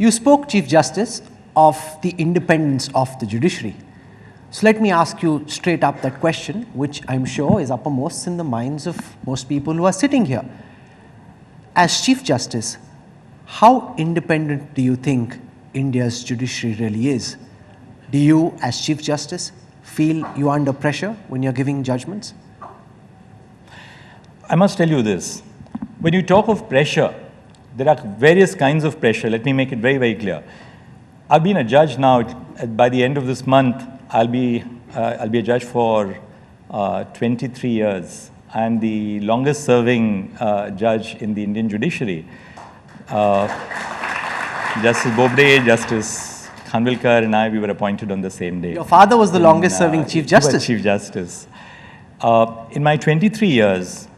You spoke, Chief Justice, of the independence of the judiciary. So let me ask you straight up that question, which I'm sure is uppermost in the minds of most people who are sitting here. As Chief Justice, how independent do you think India's judiciary really is? Do you, as Chief Justice, feel you are under pressure when you're giving judgments? I must tell you this. When you talk of pressure, there are various kinds of pressure. Let me make it very, very clear. I've been a judge now. By the end of this month, I'll be a judge for 23 years. I'm the longest serving judge in the Indian judiciary. Justice Bobde, Justice Khanvilkar and I, we were appointed on the same day. Your father was the longest serving Chief Justice. Chief Justice. In my 23 years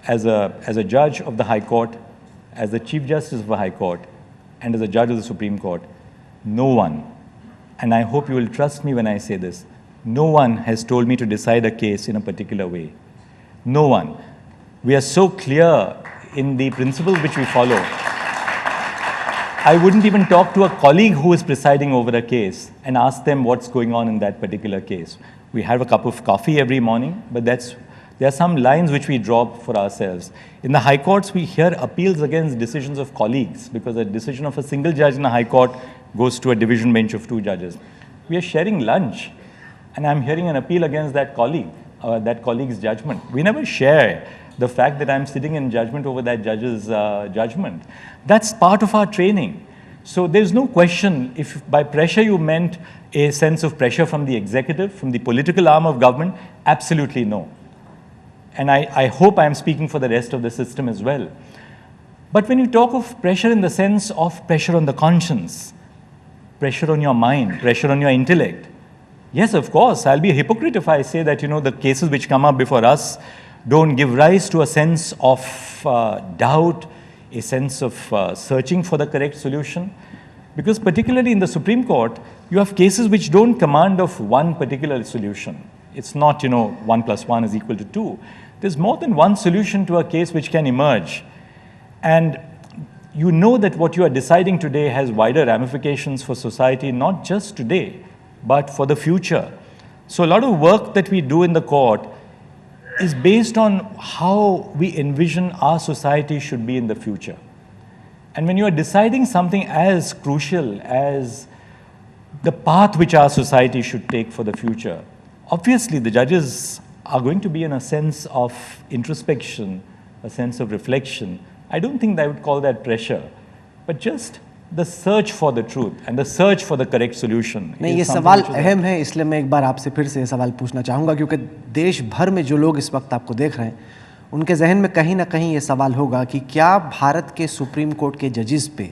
as a judge of the High Court, as the Chief Justice of the High Court, and as a judge of the Supreme Court, no one, and I hope you will trust me when I say this, no one has told me to decide a case in a particular way. No one. We are so clear in the principles which we follow. I wouldn't even talk to a colleague who is presiding over a case and ask them what's going on in that particular case. We have a cup of coffee every morning, but there are some lines which we draw for ourselves. In the High Courts, we hear appeals against decisions of colleagues because a decision of a single judge in the High Court goes to a division bench of 2 judges. We are sharing lunch, and I'm hearing an appeal against that colleague's judgment. We never share the fact that I'm sitting in judgment over that judge's judgment. That's part of our training. So there's no question if by pressure you meant a sense of pressure from the executive, from the political arm of government, absolutely no. And I hope I'm speaking for the rest of the system as well. But when you talk of pressure in the sense of pressure on the conscience, pressure on your mind, pressure on your intellect, yes, of course, I'll be a hypocrite if I say that, the cases which come up before us don't give rise to a sense of doubt, a sense of searching for the correct solution. Because particularly in the Supreme Court, you have cases which don't command of one particular solution. It's not, 1 + 1 is equal to 2. There's more than one solution to a case which can emerge. And you know that what you are deciding today has wider ramifications for society, not just today, but for the future. So a lot of work that we do in the court is based on how we envision our society should be in the future. And when you are deciding something as crucial as the path which our society should take for the future, obviously the judges are going to be in a sense of introspection, a sense of reflection. I don't think I would call that pressure, but just the search for the truth and the search for the correct solution. नहीं, ये सवाल अहम है, इसलिए मैं एक बार आपसे फिर से ये सवाल पूछना चाहूँगा, क्योंकि देश भर में जो लोग इस वक्त आपको देख रहे हैं, उनके जहन में कहीं ना कहीं ये सवाल होगा कि क्या भारत के सुप्रीम कोर्ट के जजेस पे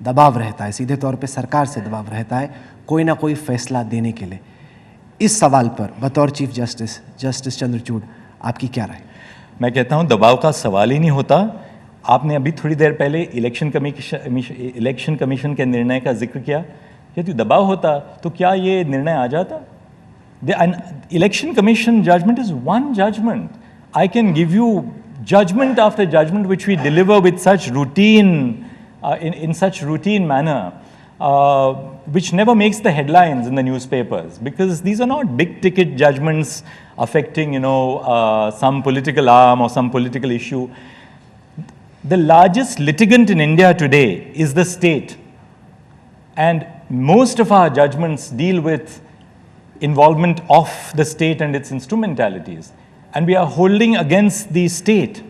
दबाव रहता है, सीधे तौर पे सरकार से दबाव रहता है कोई ना कोई फैसला देने के लिए। इस सवाल पर बतौर चीफ जस्टिस, जस्टिस चंद्रचूड़, आपकी क्या राय? मैं कहता हूँ दबाव का सवाल ही नहीं होता। आपने अभी थोड़ी देर पहले इलेक्शन कमीशन के निर्णय का जिक्र किया। यदि दबाव होता तो क्या ये निर्णय आ जाता? Election commission judgement is one judgement. I can give you judgment after judgment which we deliver with such routine, in such routine manner, which never makes the headlines in the newspapers, because these are not big ticket judgments affecting, some political arm or some political issue. The largest litigant in India today is the state, and most of our judgments deal with involvement of the state and its instrumentalities. And we are holding against the state,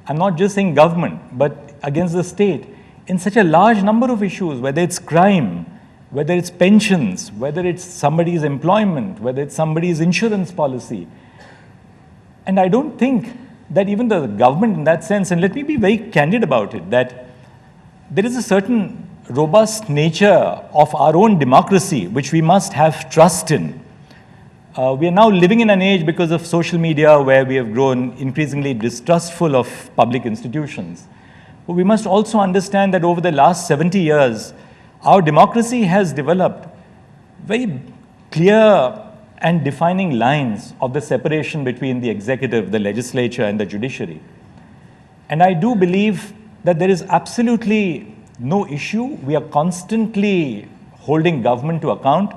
I'm not just saying government, but against the state, in such a large number of issues, whether it's crime, whether it's pensions, whether it's somebody's employment, whether it's somebody's insurance policy. And I don't think that even the government in that sense, and let me be very candid about it, that there is a certain robust nature of our own democracy which we must have trust in. We are now living in an age, because of social media, where we have grown increasingly distrustful of public institutions. But we must also understand that over the last 70 years, our democracy has developed very clear and defining lines of the separation between the executive, the legislature, and the judiciary. And I do believe that there is absolutely no issue. We are constantly holding government to account.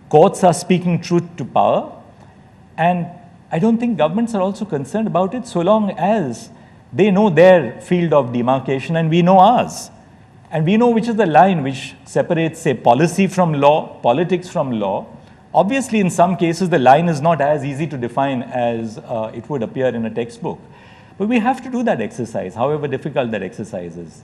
Courts are speaking truth to power. And I don't think governments are also concerned about it so long as they know their field of demarcation and we know ours. And we know which is the line which separates, say, policy from law, politics from law. Obviously, in some cases, the line is not as easy to define as it would appear in a textbook. But we have to do that exercise, however difficult that exercise is.